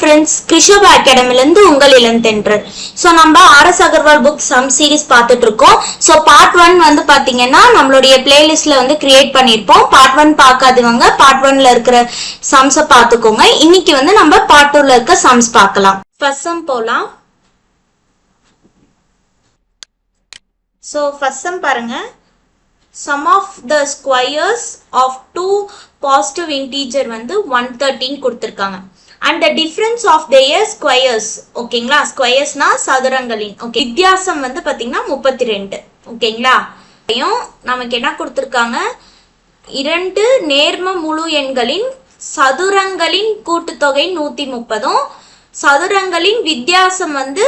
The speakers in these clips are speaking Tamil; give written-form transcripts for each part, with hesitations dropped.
friends, Krishoba Academy லந்து உங்கள் இளம் தென்றல். So நம்ம RS Agarwal book sum series பார்த்துட்டு இருக்கோம். So part 1 வந்து பாத்தீங்கன்னா நம்மளுடைய பிளேலிஸ்ட்ல வந்து கிரியேட் பண்ணிருப்போம். part 1 பார்க்காதவங்க part 1ல இருக்கிற sums பார்த்துக்கோங்க. இன்னைக்கு வந்து நம்ம part 2ல இருக்க sums பார்க்கலாம். First sum போலாம். So first sum பாருங்க. Sum of the squares of two positive integer வந்து 113 கொடுத்திருக்காங்க. And the difference of their squares, ஓகேங்களா, ஸ்கொயர்ஸ்னா சதுரங்களின், ஓகே, வித்தியாசம் வந்து பாத்தீங்கன்னா 32, ஓகேங்களா. நமக்கு என்ன கொடுத்திருக்காங்க, இரண்டு நேர்ம முழு எண்களின் சதுரங்களின் கூட்டுத்தொகை 130, சதுரங்களின் வித்தியாசம் வந்து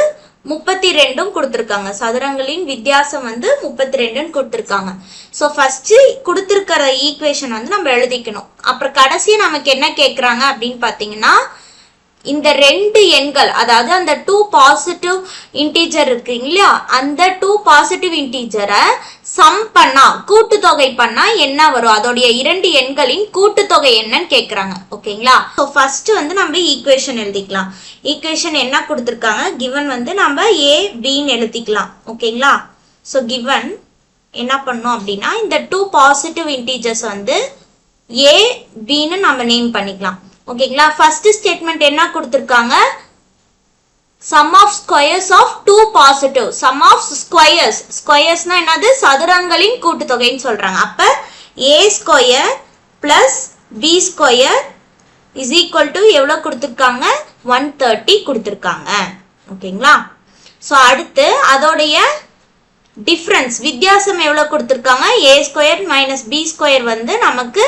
32 கொடுத்திருக்காங்க. சதுரங்களின் வித்தியாசம் வந்து 32 கொடுத்திருக்காங்க. சோ ஃபர்ஸ்ட் கொடுத்திருக்கிற ஈக்குவேஷன் வந்து நம்ம எழுதிக்கணும். அப்புறம் கடைசியா நமக்கு என்ன கேக்குறாங்க அப்படின்னு பாத்தீங்கன்னா, இந்த ரெண்டு எண்கள், அதாவது அந்த 2 பாசிட்டிவ் இன்டீஜர் இருக்கு இல்லையா, அந்த 2 பாசிட்டிவ் இன்டீஜரை சம் பண்ணா, கூட்டுத்தொகை பண்ணா என்ன வரும், அதோடைய இரண்டு எண்களின் கூட்டுத்தொகை என்னன்னு கேக்குறாங்க, ஓகேங்களா. சோ ஃபர்ஸ்ட் வந்து நம்ம ஈக்குவேஷன் எழுதிக்கலாம். ஈக்குவேஷன் என்ன கொடுத்திருக்காங்க, கிவன் வந்து நம்ம a bன்னு எழுதிக்கலாம், ஓகேங்களா. சோ கிவன் என்ன பண்ணோம் அப்படின்னா, இந்த 2 பாசிட்டிவ் இன்டீஜர்ஸ் வந்து a bன்னு நம்ம நேம் பண்ணிக்கலாம், ஓகேங்களா. ஃபர்ஸ்ட் ஸ்டேட்மெண்ட் என்ன கொடுத்திருக்காங்க, sum of squares of 2 positive, sum of squares, ஸ்கொயர்ஸ்னா என்னது, சதுரங்களின் கூட்டுத்தொகைன்னு சொல்றாங்க. அப்ப a square plus b square is equal to எவ்வளவு கொடுத்திருக்காங்க, 130 கொடுத்திருக்காங்க, ஓகேங்களா. சோ அடுத்து அதோடைய டிஃபரன்ஸ், வித்தியாசம் எவ்வளவு கொடுத்திருக்காங்க, a square minus b square வந்து நமக்கு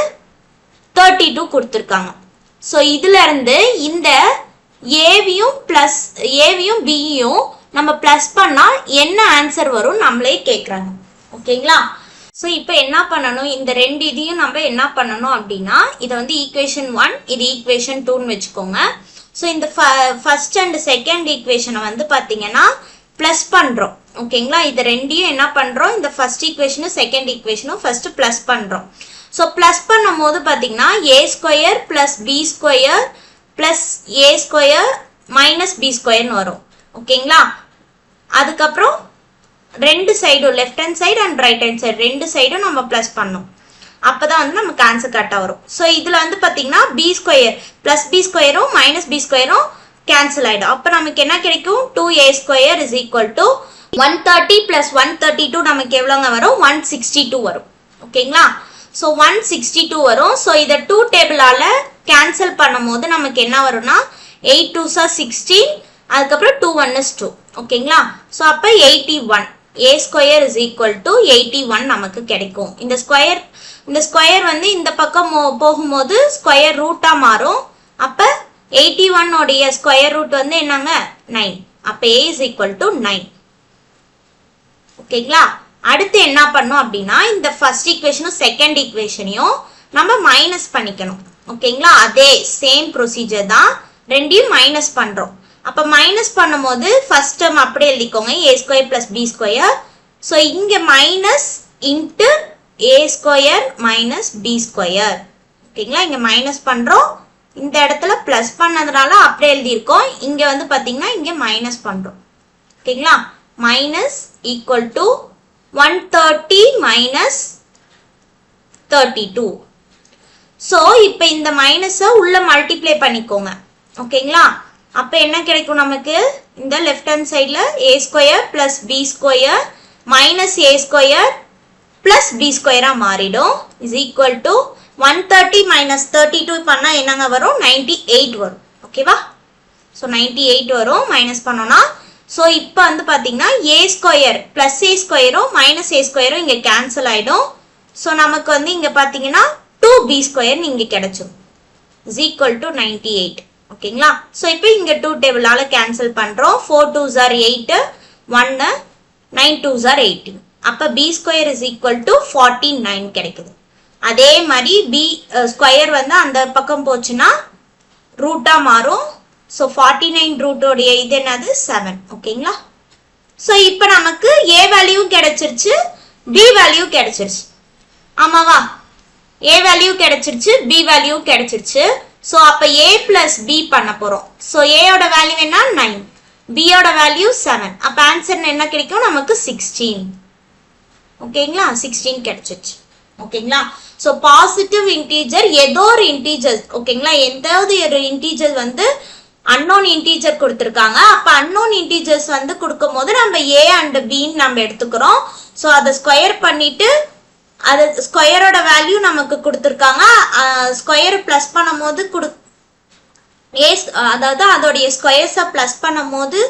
32 கொடுத்திருக்காங்க. சோ இதுல இருந்து இந்த ஏவியும் பிளஸ் ஏவியும் பியும் நம்ம பிளஸ் பண்ணா என்ன ஆன்சர் வரும் நம்மளே கேக்குறாங்க, ஓகேங்களா. சோ இப்போ என்ன பண்ணணும், இந்த ரெண்டு இதையும் நம்ம என்ன பண்ணணும் அப்படின்னா, இதை வந்து ஈக்குவேஷன் 1, இது ஈக்குவேஷன் 2ன்னு வச்சுக்கோங்க. சோ இந்த ஃபர்ஸ்ட் அண்ட் செகண்ட் ஈக்குவேஷனை வந்து பாத்தீங்கன்னா பிளஸ் பண்றோம், ஓகேங்களா. இது ரெண்டையும் என்ன பண்றோம், இந்த ஃபர்ஸ்ட் ஈக்குவேஷனும் செகண்ட் ஈக்குவேஷனும் ஃபர்ஸ்ட் பிளஸ் பண்றோம். சோ பிளஸ் பண்ணும் போது பாத்தீங்கன்னா a square plus b square plus a square minus b ஸ்கொயர்னு வரும், ஓகேங்களா. அதுக்கப்புறம் ரெண்டு சைடும், left hand side and right hand side ரெண்டு சைடும் நம்ம பிளஸ் பண்ணோம், அப்பதான் வந்து நமக்கு ஆன்சர் கரெக்டா வரும். சோ இதுல வந்து பாத்தீங்கன்னா b ஸ்கொயர் பிளஸ் b ஸ்கொயரும் மைனஸ் b ஸ்கொயரும் கேன்சல் ஆயிடும். அப்ப நமக்கு என்ன கிடைக்கும், 2a square is equal to 130 plus 132 நமக்கு எவ்வளவுங்க வரும், 162 வரும், ஓகேங்களா. சோ 162 வரும். சோ இத 2 டேபிளால கேன்சல் பண்ணும் போது நமக்கு என்ன வரும்னா, 8 2s are 16, அதுக்கப்புறம் 2 1 is 2, ஓகேங்களா. சோ அப்ப 81, a square is equal to 81 நமக்கு கிடைக்கும். இந்த ஸ்கொயர் வந்து இந்த பக்கம் போகும்போது ஸ்கொயர் ரூட்டா மாறும். அப்ப 81 உடைய ஸ்கொயர் ரூட் வந்து என்னங்க, 9. அப்ப a இஸ் ஈக்குவல் டு 9, ஓகேங்களா. அடுத்து என்ன பண்ணும் அப்படின்னா, இந்த ஃபர்ஸ்ட் ஈக்குவேஷனும் செகண்ட் ஈக்குவேஷனையும் நம்ம மைனஸ் பண்ணிக்கணும், ஓகேங்களா. அதே சேம் ப்ரொசீஜர் தான், ரெண்டையும் மைனஸ் பண்றோம். அப்ப மைனஸ் பண்ணும்போது ஃபர்ஸ்ட் டேர்ம் அப்படியே எழுதிக்கோங்க, a square plus b square. So இங்க minus into a square minus b square, ஓகேங்களா. இங்க மைனஸ் பண்றோம், இந்த இடத்துல பிளஸ் பண்ணதுனால அப்படியே எழுதியிருக்கோம். இங்க வந்து பாத்தீங்கன்னா இங்க மைனஸ் பண்றோம், ஓகேங்களா. Minus equal to 130 minus 32. So இப்போ இந்த மைனஸை உள்ள மல்டிப்ளை பண்ணிக்கோங்க, ஓகேங்களா. அப்ப என்ன கிடைக்கும் நமக்கு, இந்த லெஃப்ட் ஹேண்ட் சைடுல a square plus b square minus a square plus b ஸ்கொயரா மாறிடும், இஸ் ஈக்குவல் டு 130 மைனஸ் 32 பண்ணா என்னங்க வரும், 98 வரும், ஓகேவா. சோ 98 வரும் மைனஸ் பண்ணோம்னா. சோ இப்போ வந்து பாத்தீங்கன்னா a ஸ்கொயர் பிளஸ் a ஸ்கொயரும் மைனஸ் a ஸ்கொயரும் இங்க கேன்சல் ஆயிடும். சோ நமக்கு வந்து இங்க பாத்தீங்கன்னா 2b ஸ்கொயர் இங்க கிடைச்சிடும், இஸ் ஈக்குவல் டு 98, ஓகேங்களா. சோ இப்போ இங்க 2 டேபிளால கேன்சல் பண்றோம். 4 2s are 8, 1 9 2s are 18. அப்ப b square is equal to 49 கிடைக்குது. அதே மாதிரி b ஸ்கொயர் வந்து அந்த பக்கம் போச்சுன்னா ரூட்டா மாறும். சோ 49 ரூட் உடைய இது என்னது, 7, ஓகேங்களா. சோ இப்போ நமக்கு a வேல்யூ கிடைச்சிருச்சு, b வேல்யூ கிடைச்சிருச்சு, ஆமாவா. a வேல்யூ கிடைச்சிருச்சு, b வேல்யூ கிடைச்சிருச்சு. ஸோ அப்போ a plus b பண்ண போகிறோம். ஸோ ஏயோட வேல்யூ என்ன 9, பியோட வேல்யூ 7. அப்போ ஆன்சர் என்ன கிடைக்கும் நமக்கு 16. ஓகேங்களா, 16 கிடைச்சிச்சு. ஓகேங்களா, ஸோ பாசிட்டிவ் இன்டீஜர் ஏதோ ஒரு இன்டீஜர். ஓகேங்களா, எந்தாவது ஒரு இன்டீஜர் வந்து அன்னோன் இன்டீஜர் கொடுத்துருக்காங்க. அப்போ அன்னோன் இன்டீஜர்ஸ் வந்து கொடுக்கும் போது நம்ம a அண்ட் பின்னு நம்ம எடுத்துக்கிறோம். ஸோ அதை ஸ்கொயர் பண்ணிட்டு அது ஸ்கொயரோட வேல்யூ நமக்கு கொடுத்துருக்காங்க. ஸ்கொயர் பிளஸ் பண்ணும் போது அதாவது அதோடைய ஸ்கொயர்ஸை பிளஸ் பண்ணும் போது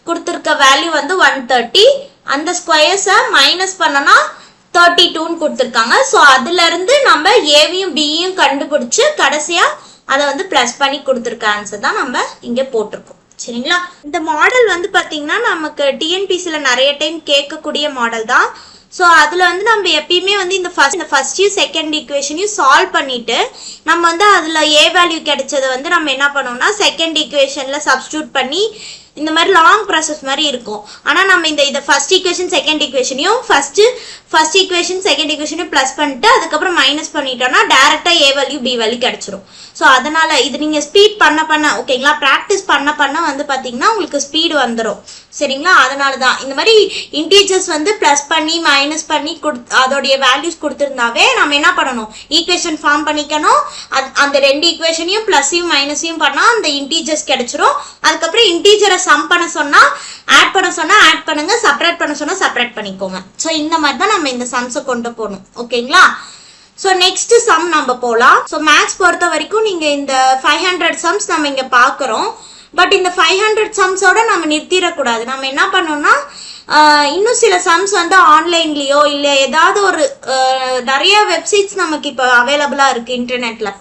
கொடுத்துருக்க வேல்யூ வந்து 130. அந்த ஸ்கொயர்ஸை மைனஸ் பண்ணனா 32ன்னு கொடுத்துருக்காங்க. ஸோ அதுல இருந்து நம்ம ஏவையும் பியும் கண்டுபிடிச்சு கடைசியா அதை வந்து பிளஸ் பண்ணி கொடுத்துருக்க ஆன்சர் தான் நம்ம இங்க போட்டிருக்கோம். சரிங்களா, இந்த மாடல் வந்து பாத்தீங்கன்னா நமக்கு டிஎன்பிசில நிறைய டைம் கேட்கக்கூடிய மாடல் தான். ஸோ அதில் வந்து நம்ம எப்பயுமே வந்து இந்த ஃபர்ஸ்டையும் செகண்ட் ஈக்குவேஷனையும் சால்வ் பண்ணிட்டு நம்ம வந்து அதில் ஏ வேல்யூ கிடைச்சதை வந்து நம்ம என்ன பண்ணோம்னா செகண்ட் ஈக்குவேஷனில் சப்ஸ்டியூட் பண்ணி இந்த மாதிரி லாங் ப்ராசஸ் மாதிரி இருக்கும். ஆனால் நம்ம இந்த ஃபர்ஸ்ட் ஈக்குவேஷன் செகண்ட் ஈக்குவேஷனையும் ஃபர்ஸ்ட் ஈக்குவேஷன் செகண்ட் ஈக்குவேஷனையும் ப்ளஸ் பண்ணிட்டு அதுக்கப்புறம் மைனஸ் பண்ணிட்டோம்னா டேரெக்டாக ஏ வேல்யூ பி வேல்யூ கிடைச்சிரும். ஸோ அதனால இது நீங்கள் ஸ்பீட் பண்ண ஓகேங்களா, ப்ராக்டிஸ் பண்ண வந்து பார்த்தீங்கன்னா உங்களுக்கு ஸ்பீடு வந்துடும். சரிங்களா, அதனால தான் இந்த மாதிரி இன்டீஜர்ஸ் வந்து ப்ளஸ் பண்ணி மைனஸ் பண்ணி அதோடைய வேல்யூஸ் கொடுத்துருந்தாவே நம்ம என்ன பண்ணணும், ஈக்குவேஷன் ஃபார்ம் பண்ணிக்கணும். அந்த ரெண்டு ஈக்குவேஷனையும் ப்ளஸையும் மைனஸையும் பண்ணால் அந்த இன்டீஜர்ஸ் கிடைச்சிரும். அதுக்கப்புறம் இன்டீஜரை சம் பண்ண சொன்னால் ஆட் பண்ண சொன்னால் ஆட் பண்ணுங்க, செப்பரேட் பண்ண சொன்னால் செப்பரேட் பண்ணிக்கோங்க. ஸோ இந்த மாதிரி தான் நம்ம இந்த சம்ஸை கொண்டு போகணும். ஓகேங்களா, ஸோ நெக்ஸ்ட் சம் நம்ம போகலாம். ஸோ மேக்ஸ் பொறுத்த வரைக்கும் நீங்கள் இந்த 500 சம்ஸ் நம்ம இங்கே பார்க்குறோம். பட் இந்த 500 சம்ஸோட நம்ம நிறுத்திடக்கூடாது. நம்ம என்ன பண்ணோம்னா இன்னும் சில சம்ஸ் வந்து ஆன்லைன்லேயோ இல்லை ஏதாவது ஒரு நிறைய வெப்சைட்ஸ் நமக்கு இப்போ அவைலபிளாக இருக்குது இன்டர்நெட்டில்.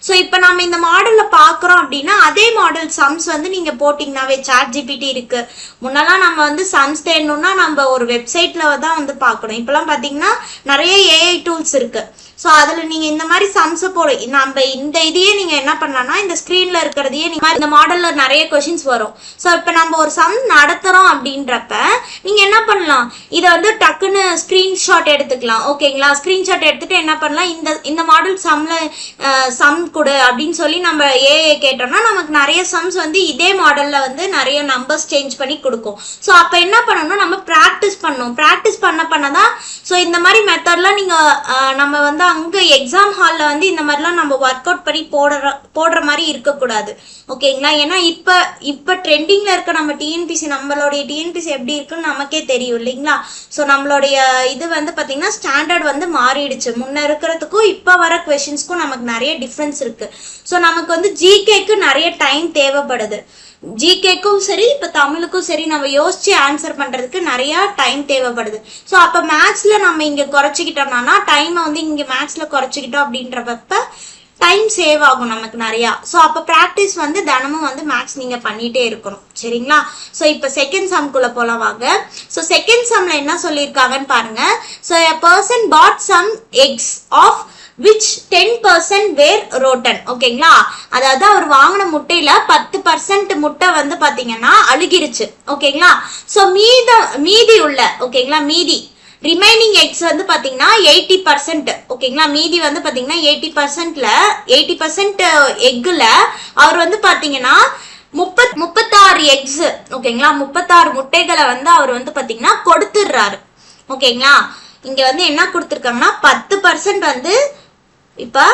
ஸோ இப்போ நம்ம இந்த மாடலில் பார்க்குறோம் அப்படின்னா அதே மாடல் சம்ஸ் வந்து நீங்கள் போட்டிங்கனாவே சாட் ஜிபிடி இருக்குது. முன்னெல்லாம் நம்ம வந்து சம்ஸ் தேடணும்னா நம்ம ஒரு வெப்சைட்டில் தான் வந்து பார்க்கணும். இப்போலாம் பார்த்தீங்கன்னா நிறைய ஏஐ டூல்ஸ் இருக்குது. ஸோ அதில் நீங்கள் இந்த மாதிரி சம்ஸை நம்ம இந்த இதையே நீங்கள் என்ன பண்ணலாம்னா இந்த ஸ்க்ரீனில் இருக்கிறதையே நீங்கள் இந்த மாடலில் நிறைய கொஷின்ஸ் வரும். ஸோ இப்போ நம்ம ஒரு சம் நடத்துகிறோம் அப்படின்றப்ப நீங்கள் என்ன பண்ணலாம், இதை வந்து டக்குன்னு ஸ்க்ரீன்ஷாட் எடுத்துக்கலாம். ஓகேங்களா, ஸ்க்ரீன்ஷாட் எடுத்துகிட்டு என்ன பண்ணலாம், இந்த மாடல் சம் கொடு அப்படின்னு சொல்லி நம்ம ஏஐ கேட்டோம்னா நமக்கு நிறைய சம்ஸ் வந்து இதே மாடலில் வந்து நிறைய நம்பர்ஸ் சேஞ்ச் பண்ணி கொடுக்கும். ஸோ அப்போ என்ன பண்ணணும், நம்ம ப்ராக்டிஸ் பண்ணணும். ப்ராக்டிஸ் பண்ண தான் ஸோ இந்த மாதிரி மெத்தட்லாம் நீங்கள் நம்ம வந்து அங்கே எக்ஸாம் ஹாலில் வந்து இந்த மாதிரிலாம் நம்ம ஒர்க் அவுட் பண்ணி போடுற மாதிரி இருக்கக்கூடாது. ஓகேங்களா, ஏன்னா இப்போ ட்ரெண்டிங்கில் இருக்க நம்ம நம்மளுடைய டிஎன்பிசி எப்படி இருக்குன்னு நமக்கே தெரியும் இல்லைங்களா. ஸோ நம்மளுடைய இது வந்து பார்த்தீங்கன்னா ஸ்டாண்டர்ட் வந்து மாறிடுச்சு. முன்ன இருக்கிறதுக்கும் இப்போ வர கொஷின்ஸ்க்கும் நமக்கு நிறைய டிஃப்ரென்ஸ் இருக்கு. ஸோ நமக்கு வந்து ஜிகேக்கு நிறைய டைம் தேவைப்படுது. ஜிகேக்கும் சரி இப்போ தமிழுக்கும் சரி நம்ம யோசிச்சு ஆன்சர் பண்ணுறதுக்கு நிறையா டைம் தேவைப்படுது. ஸோ அப்போ மேக்ஸில் நம்ம இங்கே குறைச்சிக்கிட்டோம்னா டைமை வந்து இங்கே மேக்ஸில் குறைச்சிக்கிட்டோம் அப்படின்றப்ப டைம் சேவ் ஆகும் நமக்கு நிறையா. ஸோ அப்போ ப்ராக்டிஸ் வந்து தினமும் வந்து மேக்ஸ் நீங்கள் பண்ணிகிட்டே இருக்கணும். சரிங்களா, ஸோ இப்போ செகண்ட் சம்குள்ளே போகலாம் வாங்க. ஸோ செகண்ட் சம்மில் என்ன சொல்லியிருக்காங்கன்னு பாருங்கள். So a person bought some eggs of which 10% were rotten. ஓகேங்களா, அதாவது அவர் வாங்கின முட்டையில 10% முட்டை வந்து பாத்தீங்கன்னா அழுகிருச்சு. ஓகேங்களா, ஸோ மீதி உள்ள ஓகேங்களா மீதி ரிமைனிங் எக்ஸ் வந்து பாத்தீங்கன்னா 80%. ஓகேங்களா, மீதி வந்து பாத்தீங்கன்னா 80% எக்குல அவர் வந்து பாத்தீங்கன்னா 36 எக்ஸ் ஓகேங்களா 36 முட்டைகளை வந்து அவர் வந்து பாத்தீங்கன்னா கொடுத்துடுறாரு. ஓகேங்களா, இங்க வந்து என்ன கொடுத்துருக்காங்கன்னா 10% வந்து இப்போ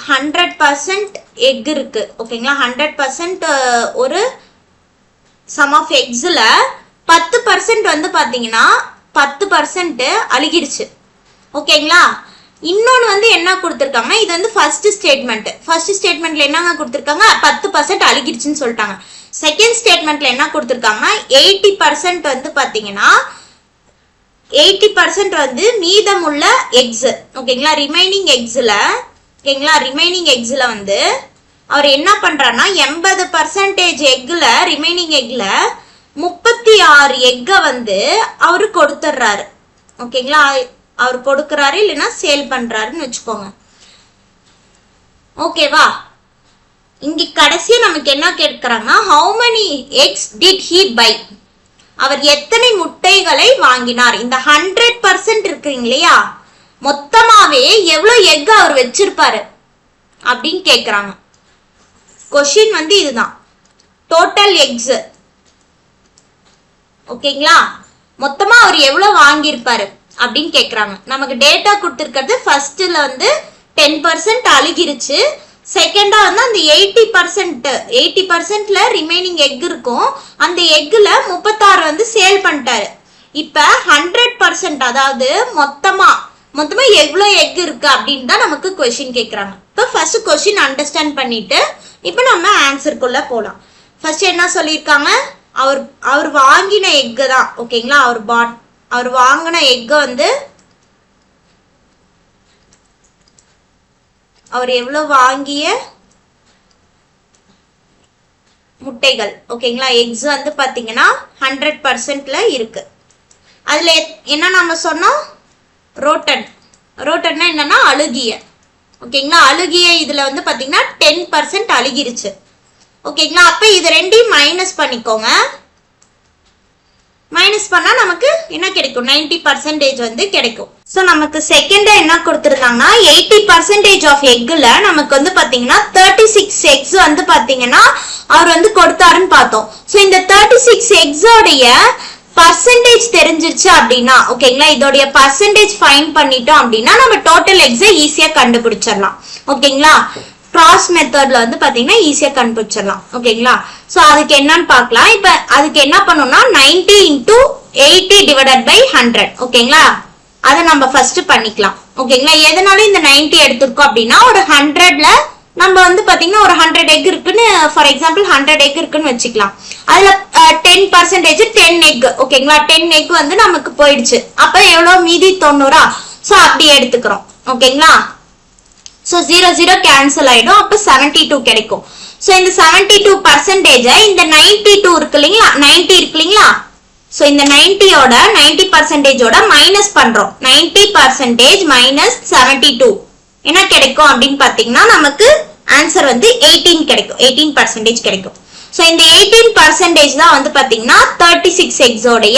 100% எக் இருக்கு. ஓகேங்களா, 100% ஒரு சம் ஆஃப் எக்ஸில் 10% வந்து பார்த்தீங்கன்னா 10% அழுகிடுச்சு. ஓகேங்களா, இன்னொன்று வந்து என்ன கொடுத்துருக்காங்கன்னா இது வந்து ஃபர்ஸ்ட் ஸ்டேட்மெண்ட்ல என்னங்க கொடுத்துருக்காங்க 10% அழுகிடுச்சுன்னு சொல்லிட்டாங்க. செகண்ட் ஸ்டேட்மெண்ட்ல என்ன கொடுத்துருக்காங்கன்னா 80% வந்து பார்த்தீங்கன்னா 80% வந்து மீதமுள்ள எக்ஸ். ஓகேங்களா, ரிமைனிங் எக்ஸில் வந்து அவர் என்ன பண்றாருன்னா 80% எக்ல ரிமைனிங் எக்ல 36 எக்கை வந்து அவரு கொடுத்துட்றாரு. ஓகேங்களா, அவர் கொடுக்குறாரு இல்லைன்னா சேல் பண்றாருன்னு வச்சுக்கோங்க. ஓகேவா, இங்க கடைசியா நமக்கு என்ன கேட்கிறாங்கன்னா how many eggs did he buy? அவர் எத்தனை முட்டைகளை வாங்கினார். இந்த 100% இருக்குங்க இல்லையா, மொத்தமாவே எவ்வளவு எக் அவர் வச்சிருப்பாரு அப்படின்னு கேக்குறாங்க. கொஸ்டின் வந்து இதுதான், டோட்டல் எக்ஸ். ஓகேங்களா, மொத்தமா அவர் எவ்வளவு வாங்கியிருப்பாரு அப்படின்னு கேக்குறாங்க. நமக்கு டேட்டா கொடுத்துருக்கிறது ஃபர்ஸ்ட்ல வந்து 10% அழுகிருச்சு, செகண்டா வந்து அந்த 80%ல ரிமைனிங் எக் இருக்கும், அந்த எக்ல 36 வந்து சேல் பண்ணிட்டாரு. இப்ப 100%, அதாவது மொத்தமா எவ்வளவு எக் இருக்கு அப்படின்னு தான் நமக்கு கொஸ்டின் கேக்குறாங்க. இப்போ ஃபர்ஸ்ட் கொஸ்டின் அண்டர்ஸ்டாண்ட் பண்ணிட்டு இப்போ நம்ம ஆன்சருக்குள்ள போலாம். ஃபர்ஸ்ட் என்ன சொல்லியிருக்காங்க, அவர் வாங்கின எக் தான். ஓகேங்களா, அவர் வாங்கின எக் வந்து அவர் எவ்வளவு வாங்கிய முட்டைகள். ஓகேங்களா, எக்ஸ் வந்து பாத்தீங்கன்னா 100%ல இருக்கு. அதுல என்ன நம்ம சொன்னோம், ரோட்டன்னா என்னன்னா அழுகிய. ஓகேங்களா, அழுகிய இதுல வந்து பாத்தீங்கன்னா 10% அழுகிருச்சு. ஓகேங்களா, அப்ப இது ரெண்டையும் மைனஸ் பண்ணிக்கோங்க. மைனஸ் பண்ணா நமக்கு என்ன கிடைக்கும், 90% வந்து கிடைக்கும். சோ நமக்கு செகண்டா என்ன கொடுத்திருக்காங்கன்னா 80% ஆஃப் எக்ல நமக்கு வந்து பாத்தீங்கன்னா 36 எக்ஸ் வந்து பாத்தீங்கன்னா அவர் வந்து கொடுத்தாருன்னு பார்த்தோம். சோ இந்த 36 எக்ஸோடைய பர்சன்டேஜ் தெரிஞ்சிருச்சு அப்படின்னா, ஓகேங்களா, இதோடைய பர்சன்டேஜ் ஃபைண்ட் பண்ணிட்டோம் அப்படின்னா நம்ம டோட்டல் எக்ஸை ஈஸியா கண்டுபிடிச்சிடலாம். ஓகேங்களா, கிராஸ் மெத்தட்ல வந்து பாத்தீங்கன்னா ஈஸியா கண்டுபிடிச்சிடலாம். ஓகேங்களா, சோ அதுக்கு என்னன்னு பார்க்கலாம். இப்ப அதுக்கு என்ன பண்ணணும்னா 90 × 80 / 100. ஓகேங்களா, அதை நம்ம ஃபர்ஸ்ட் பண்ணிக்கலாம். ஓகேங்களா, எதனால இந்த 90 எடுத்திருக்கோம் அப்படின்னா ஒரு 100ல நம்ம வந்து பாத்தீங்கன்னா ஒரு 100 எக் இருக்குன்னு, ஃபார் எக்ஸாம்பிள் 100 எக் இருக்குன்னு வச்சுக்கலாம். அதுல 10% 10 எக். ஓகேங்களா, 10 எக் வந்து நமக்கு போயிடுச்சு. அப்ப எவ்வளவு மீதி 90. சோ அப்படி எடுத்துக்கிறோம். ஓகேங்களா, சோ 0 0 கேன்சல் ஆயிடும். அப்ப 72 கிடைக்கும். சோ இந்த 72% இந்த 92 இருக்கு இல்லைங்களா, 90 இருக்கு இல்லைங்களா, சோ இந்த 90யோட 90%ஓட மைனஸ் பண்றோம். 90% மைனஸ் 72 என்ன கிடைக்கும் அப்படின்னு பாத்தீங்கன்னா நமக்கு ஆன்சர் வந்து 18 கிடைக்கும். 18% கிடைக்கும். சோ இந்த 18% தான் வந்து பாத்தீங்கன்னா 36 எக்ஸோடைய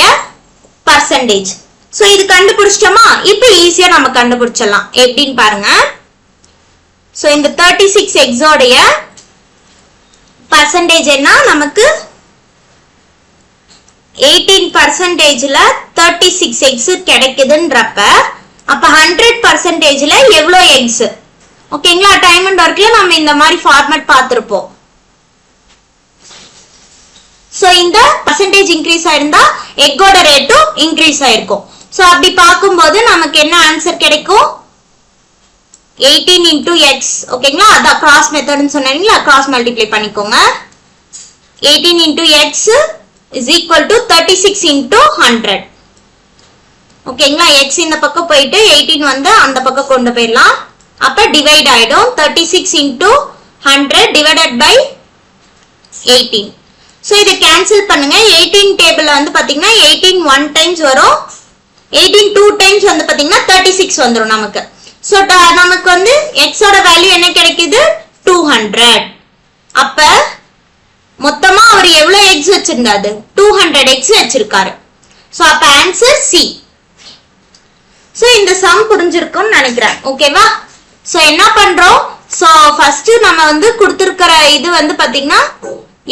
பர்சன்டேஜ். சோ இது கண்டுபிடிச்சிட்டோமா, இப்போ ஈஸியா நம்ம கண்டுபிடிச்சிடலாம். எப்படின்னு பாருங்க. சோ இந்த 36 எக்ஸோடைய பர்சன்டேஜ் என்ன, நமக்கு 18%ல 36 எக்ஸ் கிடைக்குதுன்றப்ப அப்ப 100%ல எவ்வளவு எக்ஸ். ஓகேங்களா, டைம் அண்ட் ஒர்க்ல நம்ம இந்த மாதிரி ஃபார்மட் பார்த்திருப்போம். சோ இந்த பர்சன்டேஜ் இன்க்ரீஸ் ஆயிருந்தா எக்கோட ரேட்டும் இன்க்ரீஸ் ஆயிருக்கும். சோ அப்படி பார்க்கும்போது நமக்கு என்ன ஆன்சர் கிடைக்கும், 18 × x. ஓகேங்களா, அதான் கிராஸ் மெத்தட்னு சொன்னீங்களா, கிராஸ் மல்டிப்ளை பண்ணிக்கோங்க. 18 × x is equal to 36 × 100. ஓகேங்களா, x இந்த பக்கம் போயிட்டு 18 வந்து அந்த பக்கம் கொண்டு போயிடலாம். அப்ப டிவைட் ஆயிடும். 36 × 100 divided by 18. சோ இதை கேன்சல் பண்ணுங்க. 18 டேபிள்ல வந்து பாத்தீங்கன்னா 18 1 டைம்ஸ் வரும், 18 2 டைம்ஸ் வந்து பாத்தீங்கன்னா 36 வந்துரும் நமக்கு. சோ நமக்கு வந்து x ஓட வேல்யூ என்ன கிடைக்குது, 200. அப்ப மொத்தமா அவர் எவ்வளவு எக்ஸ் வச்சிருந்தாரு, 200 எக்ஸ் வச்சிருக்காரு. சோ அப்ப ஆன்சர் சி. சோ இந்த சம் புரிஞ்சிருக்கும்னு நினைக்கிறேன். ஓகேவா, சோ என்ன பண்றோம், சோ ஃபர்ஸ்ட் நம்ம வந்து கொடுத்திருக்கிற இது வந்து பாத்தீங்கன்னா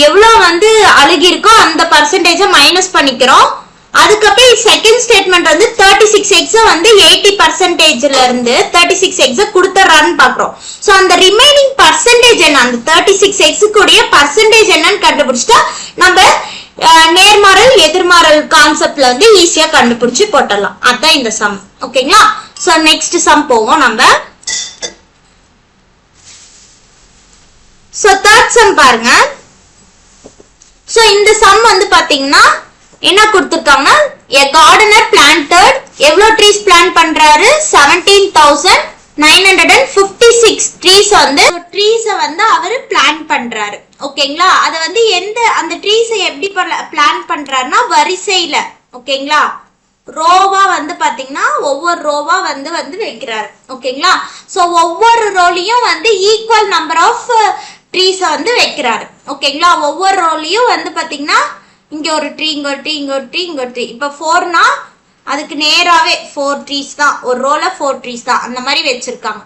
எவ்வளவு வந்து அழுகி இருக்கோ அந்த பர்சன்டேஜ மைனஸ் பண்ணிக்கிறோம். அதுக்கப்புறம் செகண்ட் ஸ்டேட்மெண்ட் வந்து 36 எக்ஸ வந்து 80%ல இருந்து 36 எக்ஸ கொடுத்துறான்னு பாக்குறோம். சோ அந்த ரிமைனிங் பர்சன்டேஜ் என்ன, அந்த 36 எக்ஸ் கூடிய பர்சன்டேஜ் என்னன்னு கண்டுபிடிச்சிட்டா நம்ம நேர்மாறல் எதிர்மாறல் கான்செப்ட்ல வந்து ஈஸியா கண்டுபிடிச்சு போட்டலாம். அதான் இந்த சம். ஓகேங்களா, சோ நெக்ஸ்ட் சம் போவோம் நம்ம. சோ தேர்ட் சம் பாருங்க. சோ இந்த சம் வந்து பாத்தீங்கன்னா என்ன கொடுத்திருக்காங்க, a gardener planted எவ்வளவு ட்ரீஸ் பிளான் பண்றாரு, 17,956 ட்ரீஸ் வந்து ட்ரீஸ வந்து அவரு பிளான் பண்றாரு. ஓகேங்களா, அத வந்து அந்த ட்ரீஸ எப்படி பிளான் பண்றாருன்னா வரிசையில. ஓகேங்களா, ரோவா வந்து பாத்தீங்கன்னா ஒவ்வொரு ரோவா வந்து வைக்கிறாரு. ஓகேங்களா, சோ ஒவ்வொரு ரோலையும் வந்து ஈக்குவல் நம்பர் ஆஃப் ட்ரீஸ வந்து வைக்கிறாரு. ஓகேங்களா, ஒவ்வொரு ரோலையும் வந்து பாத்தீங்கன்னா இங்க ஒரு ட்ரீ, இங்க ஒரு ட்ரீ, இங்க ஒரு ட்ரீ, இங்க ஒரு ட்ரீ. இப்ப 4னா அதுக்கு நேராவே 4 ட்ரீஸ் தான், ஒரு ரோல 4 ட்ரீஸ் தான் அந்த மாதிரி வச்சிருக்காங்க.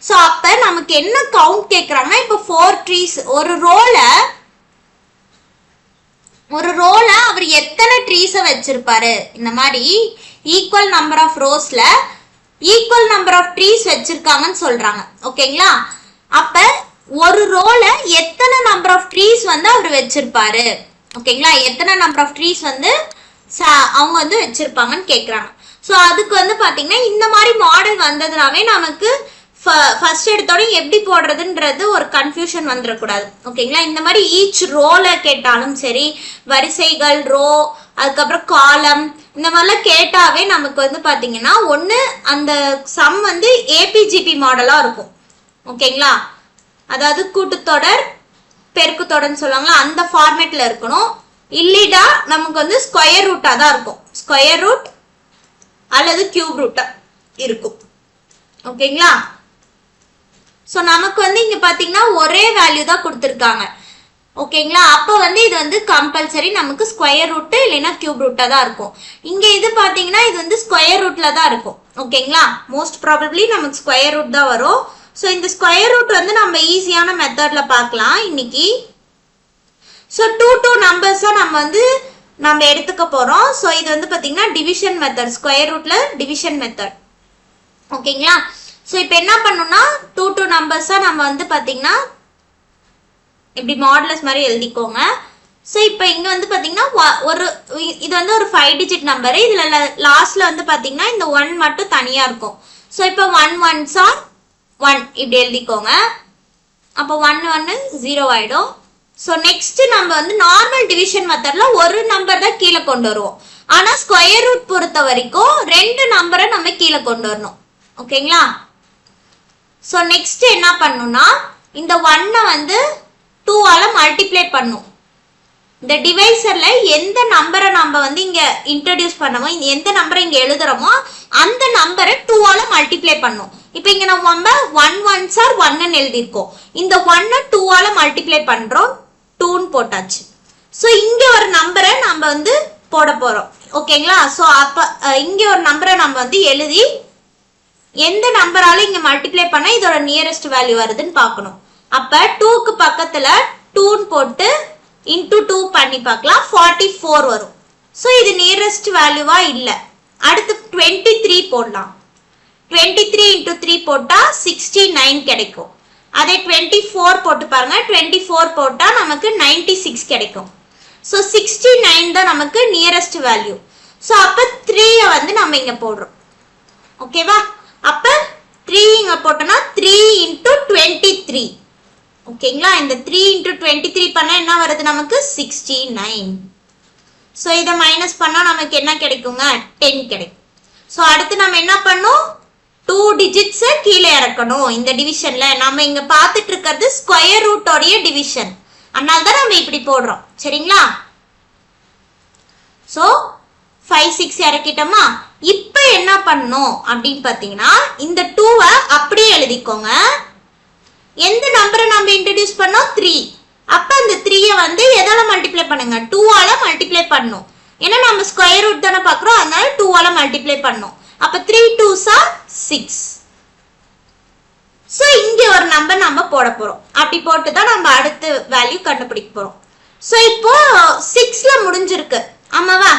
ஸோ அப்ப நமக்கு என்ன கவுண்ட் கேட்குறாங்கன்னா இப்போ 4 ட்ரீஸ் ஒரு ரோல அவர் எத்தனை ட்ரீஸை வச்சிருப்பாரு, இந்த மாதிரி ஈக்குவல் நம்பர் ஆஃப் ரோஸ்ல ஈக்குவல் நம்பர் ஆஃப் ட்ரீஸ் வச்சிருக்காங்கன்னு சொல்றாங்க. ஓகேங்களா? அப்ப ஒரு ரோல எத்தனை நம்பர் ஆஃப் ட்ரீஸ் வந்து அவர் வச்சிருப்பாரு, ஓகேங்களா, எத்தனை நம்பர் ஆஃப் ட்ரீஸ் வந்து அவங்க வந்து வச்சிருப்பாங்கன்னு கேட்குறாங்க. ஸோ அதுக்கு வந்து பார்த்தீங்கன்னா இந்த மாதிரி மாடல் வந்ததுனாவே நமக்கு ஃபர்ஸ்ட் எடுத்தோட எப்படி போடுறதுன்றது ஒரு கன்ஃபியூஷன் வந்துடக்கூடாது. ஓகேங்களா? இந்த மாதிரி ஈச் ரோல கேட்டாலும் சரி, வரிசைகள், ரோ, அதுக்கப்புறம் காலம், இந்த மாதிரிலாம் கேட்டாவே நமக்கு வந்து பார்த்தீங்கன்னா ஒன்று அந்த சம் வந்து ஏபிஜிபி மாடலாக இருக்கும். ஓகேங்களா? அதாவது கூட்டுத்தொடர் பெருக்குத்தொடர்னு சொல்லுவாங்களா, அந்த ஃபார்மேட்ல இருக்கணும். இல்லைடா நமக்கு வந்து ஸ்கொயர் ரூட்டா தான் இருக்கும், ஸ்கொயர் ரூட் அல்லது கியூப் ரூட்டா இருக்கும். ஓகேங்களா? ஸோ நமக்கு வந்து இங்க பாத்தீங்கன்னா ஒரே வேல்யூ தான் கொடுத்துருக்காங்க. ஓகேங்களா? அப்போ வந்து இது வந்து கம்பல்சரி நமக்கு ஸ்கொயர் ரூட் இல்லைன்னா கியூப் ரூட்டா தான் இருக்கும். இங்க இது பாத்தீங்கன்னா இது வந்து ஸ்கொயர் ரூட்ல தான் இருக்கும். ஓகேங்களா? மோஸ்ட் ப்ராபப்ளி நமக்கு ஸ்கொயர் ரூட் தான் வரும். ஸோ இந்த ஸ்கொயர் ரூட் வந்து நம்ம ஈஸியான மெத்தட்ல பார்க்கலாம் இன்னைக்கு. ஸோ 2 நம்பர்ஸா நம்ம எடுத்துக்க போறோம். ஸோ இது வந்து பாத்தீங்கன்னா டிவிஷன் மெத்தட், ஸ்கொயர் ரூட்ல டிவிஷன் மெத்தட். ஓகேங்களா? ஸோ இப்போ என்ன பண்ணணும்னா 2 நம்பர்ஸா நம்ம வந்து பாத்தீங்கன்னா இப்படி மாடுலஸ் மாதிரி எழுதிக்கோங்க. ஸோ இப்போ இங்க வந்து பாத்தீங்கன்னா இது வந்து ஒரு 5 டிஜிட் நம்பர். இதுல லாஸ்ட்ல வந்து பாத்தீங்கன்னா இந்த 1 மட்டும் தனியா இருக்கும். ஸோ இப்போ 1 1s are 1 இப்படி எழுதிக்கோங்க. அப்போ 1 1 0 ஆயிடும். ஸோ நெக்ஸ்ட் நம்ம வந்து நார்மல் டிவிஷன் மெத்தட்ல ஒரு நம்பர் தான் கீழே கொண்டு வருவோம். ஆனா ஸ்கொயர் ரூட் பொறுத்த வரைக்கும் 2 நம்பரை நம்ம கீழே கொண்டு வரணும். ஓகேங்களா? ஸோ நெக்ஸ்ட் என்ன பண்ணணும்னா இந்த 1 வந்து 2 ஆல மல்டிப்ளை பண்ணும். இந்த டிவைசர்ல எந்த நம்பரை நம்ம வந்து இங்க இன்ட்ரோடியூஸ் பண்ணமோ, எந்த நம்பரை இங்க எழுதுறோமோ அந்த நம்பரை 2 ஆல மல்டிப்ளை பண்ணும். இப்போ இங்க நம்ம 1 1s are 1 எழுதிருக்கோம். இந்த 1 2 ஆல மல்டிப்ளை பண்றோம், 2 போட்டாச்சு. ஸோ இங்க ஒரு நம்பரை நம்ம வந்து போட போறோம். ஓகேங்களா? ஸோ அப்ப இங்க ஒரு நம்பரை நம்ம வந்து எழுதி எந்த நம்பரால இங்க மல்டிப்ளை பண்ணா இதோட நியரஸ்ட் வேல்யூ வருதுன்னு பார்க்கணும். அப்ப 2க்கு பக்கத்துல 2 போட்டு இன்டூ 2 பண்ணி பார்க்கலாம், 44 வரும். ஸோ இது நியரஸ்ட் வேல்யூவா இல்லை. அடுத்து 23 போடலாம். 23 இன்டூ 3 போட்டா 69 கிடைக்கும். அதே 24 போட்டு பாருங்க, 24 போட்டா நமக்கு 96 கிடைக்கும். ஸோ 69 தான் நமக்கு நியரஸ்ட் வேல்யூ. ஸோ அப்ப 3 வந்து நம்ம இங்க போடுறோம். ஓகேவா? அப்ப 3 இங்க போட்டோம்னா 3 இன்டூ 23. ஓகேங்களா? இந்த 3 இன்டூ 23 பண்ணா என்ன வருது நமக்கு 69. ஸோ இதை மைனஸ் பண்ணா நமக்கு என்ன கிடைக்குங்க 10 கிடைக்கும். ஸோ அடுத்து நம்ம என்ன பண்ணோம், 2 டிஜிட்ஸ் கீழே இறக்கணும். இந்த டிவிஷன்ல நம்ம இங்க பார்த்துட்டு இருக்கிறது ஸ்கொயர் ரூட்டோடைய டிவிஷன், அதனால தான் நம்ம இப்படி போடுறோம். சரிங்களா? ஸோ 5 6 இறக்கிட்டோமா. இப்ப என்ன பண்ணணும் அப்படின்னு பாத்தீங்கன்னா இந்த 2வை அப்படியே எழுதிக்கோங்க. எந்த நம்பரை நம்ம இன்ட்ரோடியூஸ் பண்ணோம் 3. அப்ப அந்த 3யை வந்து எதால மல்டிப்ளை பண்ணுங்க 2 ஆல மல்டிப்ளை பண்ணணும். ஏன்னா நம்ம ஸ்கொயர் ரூட் தானே பாக்குறோம், அதனால 2 ஆல மல்டிப்ளை பண்ணணும். அப்ப 3 2s are 6. ஸோ இங்க ஒரு நம்பர் நம்ம போட போறோம். அப்படி போட்டு தான் நம்ம அடுத்த வேல்யூ கண்டுபிடிக்க போறோம். ஸோ இப்போ 6ல முடிஞ்சிருக்கு ஆமாவா?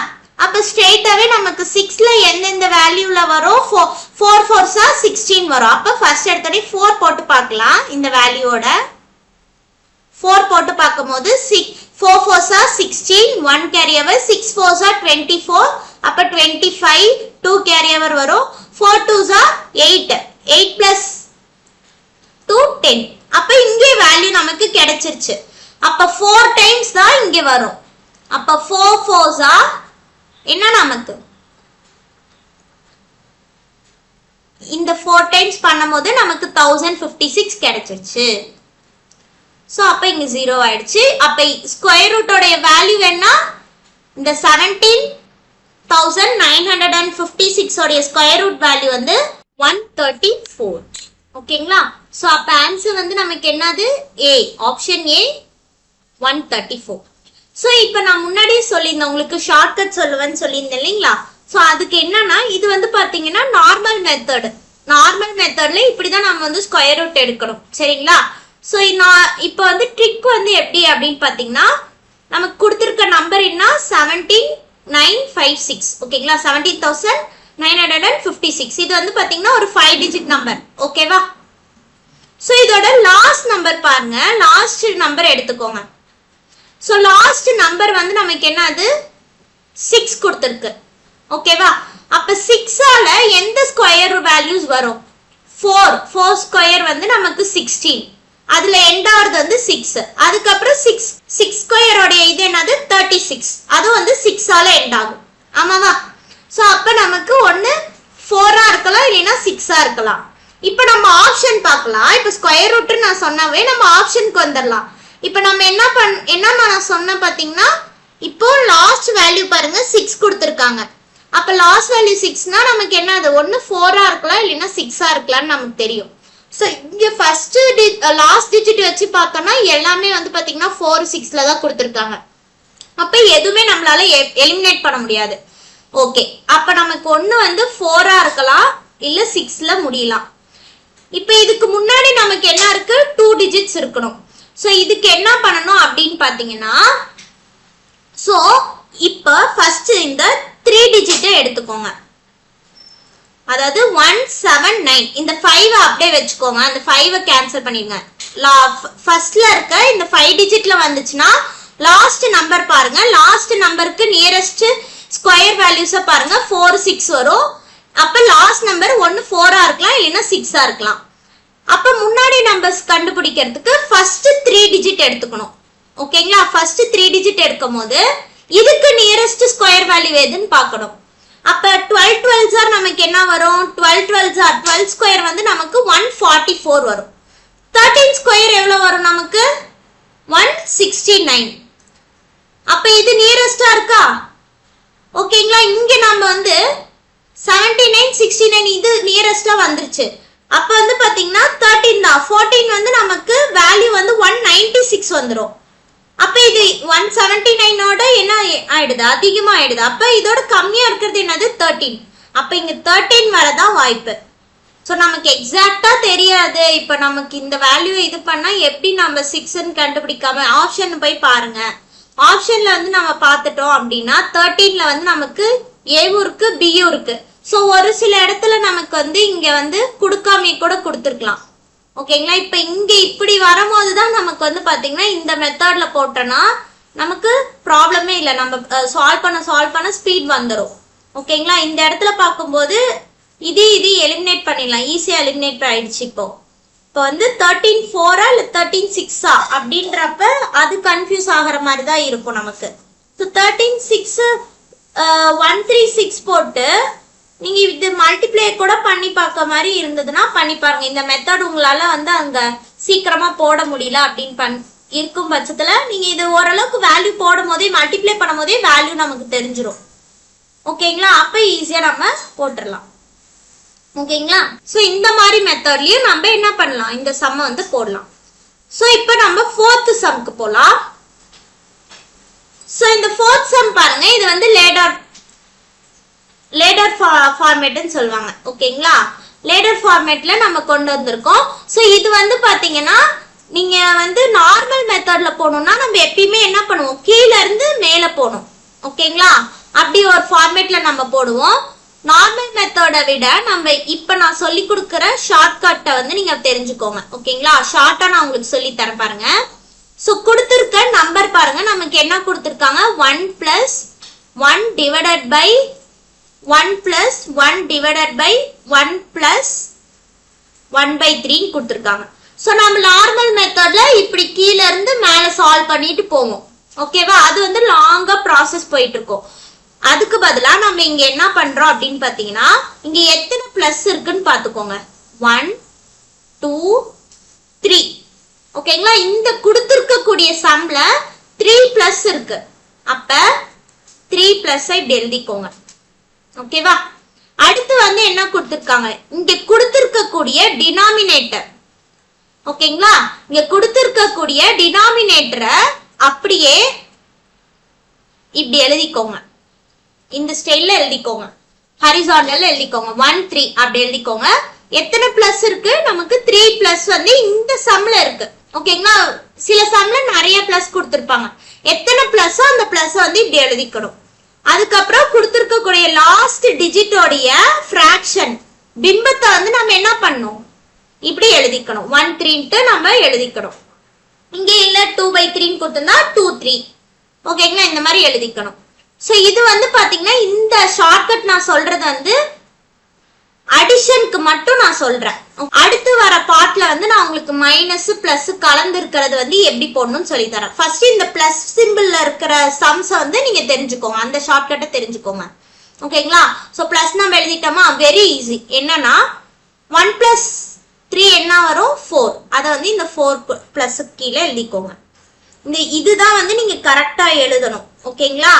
அப்ப ஸ்ட்ரெயிட்டாவே நமக்கு 6ல எந்தெந்த வேல்யூல வரும், 4 4s are 16 வரும். அப்ப ஃபர்ஸ்ட் எடுத்தோடனே 4 போட்டு பார்க்கலாம். இந்த வேல்யூவோட 4 போட்டு பார்க்கும்போது 4 4s are 16, 1 carry over, 6 4s are 24, அப்ப 25, 2 கேரி ஓவர் வரும், 4 2s are 8, 8 plus 2 10. அப்ப இங்கே வேல்யூ நமக்கு கிடைச்சிருச்சு. அப்ப 4 டைம்ஸ் தான் இங்க வரும். அப்ப 4 4s are என்ன நமக்கு இந்த 4 டைம்ஸ் பண்ணும்போது நமக்கு 1056 கிடைச்சிருச்சு. சோ அப்ப இங்க 0 ஆயிடுச்சு. அப்ப ஸ்கொயர் ரூட்டோட வேல்யூ என்ன, இந்த 17956 உடைய ஸ்கொயர் ரூட் வேல்யூ வந்து 134. ஓகேங்களா? சோ அப்ப ஆன்சர் வந்து நமக்கு என்னது A, ஆப்ஷன் A 134. சோ இப்போ நான் முன்னாடியே சொல்லியிருந்தேன் உங்களுக்கு ஷார்ட்கட் சொல்லுவேன்னு சொல்லியிருந்தேன் இல்லைங்களா? சோ அதுக்கு என்னன்னா இது வந்து பாத்தீங்கன்னா நார்மல் மெத்தட். நார்மல் மெத்தட்ல இப்படிதான் நம்ம வந்து ஸ்கொயர் ரூட் எடுக்கணும் சரிங்களா. ஸோ நான் இப்போ வந்து ட்ரிக் வந்து எப்படி அப்படின்னு பார்த்தீங்கன்னா நமக்கு கொடுத்துருக்க நம்பர் என்ன 17956 ஓகேங்களா. 17,956 இது வந்து பார்த்தீங்கன்னா ஒரு 5 டிஜிட் நம்பர் ஓகேவா. ஸோ இதோட லாஸ்ட் நம்பர் பாருங்க, லாஸ்ட் நம்பர் எடுத்துக்கோங்க. ஸோ லாஸ்ட் நம்பர் வந்து நமக்கு என்ன அது 6 கொடுத்துருக்கு ஓகேவா. அப்ப 6ஆல எந்த ஸ்கொயர் வேல்யூஸ் வரும் 4 ஸ்கொயர் வந்து நமக்கு 16, அதுல எண்ட் ஆகிறது வந்து 6. அதுக்கப்புறம் 6 ஸ்கொயரோட இது என்னது 36, அது வந்து 6ஆல எண்ட் ஆகும் ஆமாவா. ஸோ அப்ப நமக்கு ஒன்னு 4ஆ இருக்கலாம் இல்லைன்னா 6ஆ இருக்கலாம். இப்போ நம்ம ஆப்ஷன் பார்க்கலாம். இப்போ ஸ்கொயர் ரூட் நான் சொன்னவே நம்ம ஆப்ஷனுக்கு வந்துடலாம். இப்போ நம்ம என்னமா நான் சொன்ன பாத்தீங்கன்னா இப்போ லாஸ்ட் வேல்யூ பாருங்க 6 கொடுத்துருக்காங்க. அப்ப லாஸ்ட் வேல்யூ 6னா நமக்கு என்ன அது ஒன்னு 4ஆ இருக்கலாம் இல்லைன்னா 6ஆ இருக்கலாம்னு நமக்கு தெரியும். ஸோ இங்க ஃபர்ஸ்ட் லாஸ்ட் டிஜிட் வச்சு பார்த்தோம்னா எல்லாமே வந்து பாத்தீங்கன்னா 4 6ல தான் கொடுத்துருக்காங்க. அப்ப எதுவுமே நம்மளால எலிமினேட் பண்ண முடியாது. ஓகே, அப்ப நமக்கு ஒன்னு வந்து 4ஆ இருக்கலாம் இல்ல 6ல முடியலாம். இப்ப இதுக்கு முன்னாடி நமக்கு என்ன இருக்கு 2 டிஜிட்ஸ் இருக்கணும். ஸோ இதுக்கு என்ன பண்ணணும் அப்படின்னு பாத்தீங்கன்னா ஸோ இப்ப ஃபர்ஸ்ட் இந்த 3 டிஜிட்டை எடுத்துக்கோங்க. அதாவது 179 இந்த 5 அப்படியே வச்சுக்கோங்க. அந்த 5 கேன்சல் பண்ணிடுங்க. ஃபர்ஸ்ட்ல இருக்க இந்த 5 டிஜிட்ல வந்துச்சுன்னா லாஸ்ட் நம்பர் பாருங்க. லாஸ்ட் நம்பருக்கு நியரஸ்ட் ஸ்கொயர் வேல்யூஸ பாருங்க 4 6 வரும். அப்ப லாஸ்ட் நம்பர் ஒன்னு 4ஆ இருக்கலாம் இல்லைன்னா 6ஆ இருக்கலாம். அப்ப முன்னாடி நம்பர்ஸ் கண்டுபிடிக்கிறதுக்கு ஃபர்ஸ்ட் 3 டிஜிட் எடுத்துக்கணும் ஓகேங்களா. ஃபர்ஸ்ட் 3 டிஜிட் எடுக்கும் போது இதுக்கு நியரஸ்ட் ஸ்கொயர் வேல்யூ எதுன்னு பார்க்கணும். அப்ப 12 12s நமக்கு என்ன வரும் 12 12s 12 ஸ்கொயர் வந்து நமக்கு 144 வரும். 13 ஸ்கொயர் எவ்வளவு வரும் நமக்கு 169. அப்ப இது நியரஸ்டா இருக்கா ஓகேங்களா. இங்க நம்ம வந்து 79 69 இது நியரஸ்டா வந்துருச்சு. அப்ப வந்து பாத்தீங்கன்னா 13 தான். 14 வந்து நமக்கு வேல்யூ வந்து 196 வந்துரும். அப்ப இது 179ஓட என்ன ஆயிடுது அதிகமா ஆயிடுது. அப்ப இதோட கம்மியா இருக்கிறது என்னது 13. அப்ப இங்க 13 வரதான் வாய்ப்பு. ஸோ நமக்கு எக்ஸாக்டா தெரியாது. இப்ப நமக்கு இந்த வேல்யூ இது பண்ணா எப்படி நம்ம 6ன்னு கண்டுபிடிக்காம ஆப்ஷன் போய் பாருங்க. ஆப்ஷன்ல வந்து நம்ம பார்த்துட்டோம் அப்படின்னா 13ல வந்து நமக்கு ஏவும் இருக்கு பியும் இருக்கு. ஸோ ஒரு சில இடத்துல நமக்கு வந்து இங்க வந்து கொடுக்காம கூட கொடுத்துருக்கலாம் ஓகேங்களா. இப்ப இங்க இப்படி வரும்போதுதான் நமக்கு வந்து பாத்தீங்கன்னா இந்த மெத்தட்ல போட்டோம்னா நமக்கு ப்ராப்ளமே இல்லை. நம்ம சால்வ் பண்ண ஸ்பீட் வந்துடும் ஓகேங்களா. இந்த இடத்துல பார்க்கும்போது இது எலிமினேட் பண்ணிடலாம். ஈஸியா எலிமினேட் ஆயிடுச்சு. இப்போ வந்து 13 4ஆ இல்ல 13 6ஆ அப்படின்றப்ப அது கன்ஃபியூஸ் ஆகிற மாதிரி தான் இருக்கும் நமக்கு. 13 6 136 போட்டு நீங்க இது மல்டிப்ளை கூட பண்ணி பார்க்க மாதிரி இருந்ததுன்னா பண்ணி பாருங்க. இந்த மெத்தட் உங்களால வந்து அங்க சீக்கிரமா போட முடியல அப்படின்னு இருக்கும் பட்சத்துல நீங்க இது ஓரளவுக்கு வேல்யூ போடும் போதே மல்டிப்ளை பண்ணும் போதே வேல்யூ நமக்கு தெரிஞ்சிடும் ஓகேங்களா. அப்ப ஈஸியா நம்ம போட்டுடலாம் ஓகேங்களா. சோ இந்த மாதிரி மெத்தட்லயும் நம்ம என்ன பண்ணலாம் இந்த சம்ம வந்து போடலாம். சோ இப்போ நம்ம 4th சம்க்கு போலாம். சோ இந்த 4th சம் பாருங்க. இது வந்து லேடர் ஃபார்மேட்னு சொல்லுவாங்க ஓகேங்களா. லேடர் ஃபார்மேட்ல நம்ம கொண்டு வந்திருக்கோம். சோ இது வந்து பாத்தீங்கன்னா நீங்க வந்து நார்மல் மெத்தட்ல போகணும்னா நம்ம எப்பயுமே என்ன பண்ணுவோம் கீழ இருந்து மேல போகணும் ஓகேங்களா. அப்படி ஒரு ஃபார்மேட்ல நம்ம போடுவோம். நார்மல் மெத்தட விட நம்ம இப்ப நான் சொல்லி கொடுக்குற ஷார்ட்கட்டை வந்து நீங்க தெரிஞ்சுக்கோங்க ஓகேங்களா. ஷார்ட்டா நான் உங்களுக்கு சொல்லி தரேன் பாருங்க. சோ கொடுத்திருக்க நம்பர் பாருங்க. நமக்கு என்ன கொடுத்திருக்காங்க 1 + 1 டிவைடட் பை 1 + 1 டிவைடட் பை 1 + 1/3 கொடுத்திருக்காங்க. சோ நம்ம நார்மல் மெத்தட்ல இப்படி கீழ இருந்து மேல சால்வ் பண்ணிட்டு போவோம் ஓகேவா. அது வந்து லாங்கா ப்ராசஸ் போயிட்டு இருக்கும். அதுக்கு பதிலா நம்ம இங்க என்ன பண்றோம் அப்படின்னு பாத்தீங்கன்னா இங்க எத்தனை பிளஸ் இருக்குன்னு பாத்துக்கோங்க 1 2 3 ஓகேங்களா. இந்த கொடுத்திருக்க கூடிய சம்ல 3 பிளஸ் இருக்கு. அப்ப 3 பிளஸ் இப்படி எழுதிக்கோங்க ஓகேவா. அடுத்து வந்து என்ன கொடுத்திருக்காங்க இங்க கொடுத்திருக்க கூடிய டினாமினேட்டர் ஓகேங்களா. இங்க கொடுத்திருக்க கூடிய டினாமினேட்டரை அப்படியே இப்படி எழுதிக்கோங்க. இந்த ஸ்டைல்ல எழுதிக்கோங்க. ஹரிசாண்டல்ல எழுதிக்கோங்க 1 3 அப்படி எழுதிக்கோங்க. எத்தனை பிளஸ் இருக்கு? நமக்கு 3 பிளஸ் வந்து இந்த சம்ல இருக்கு. ஓகேங்களா? சில சம்ல நிறைய பிளஸ் கொடுத்திருப்பாங்க. எத்தனை பிளஸோ அந்த பிளஸ் வந்து இப்படி எழுதிக்கணும். அதுக்கப்புறம் கொடுத்திருக்கக்கூடிய லாஸ்ட் டிஜிட்டோடைய ஃபிராக்ஷன் பிம்பத்தை வந்து நம்ம என்ன பண்ணணும்? இப்படி எழுதிக்கணும். 1/3 நம்ம எழுதிக்கணும். இங்க இல்ல 2/3 கொடுத்திருந்தா 2/3. ஓகேங்களா? இந்த மாதிரி எழுதிக்கணும். சோ இது வந்து பாத்தீங்கன்னா இந்த ஷார்ட்கட் நான் சொல்றது வந்து அடிஷனுக்கு மட்டும் நான் சொல்றேன். அடுத்து வர பார்ட்ல வந்து நான் உங்களுக்கு மைனஸ் பிளஸ் கலந்து இருக்கிறது வந்து எப்படி போடணும்னு சொல்லி தரேன். ஃபர்ஸ்ட் இந்த பிளஸ் சிம்பிள்ல இருக்கிற சம்ஸ் வந்து நீங்க தெரிஞ்சுக்கோங்க. அந்த ஷார்ட்கட்டை தெரிஞ்சுக்கோங்க. ஓகேங்களா? சோ பிளஸ் நம்ம எழுதிட்டோமா? Very easy. என்னன்னா 1 + 3 என்ன வரும்? 4. அதை வந்து இந்த 4 பிளஸ் கீழே எழுதிக்கோங்க. இதுதான் வந்து நீங்க கரெக்டா எழுதணும். ஓகேங்களா?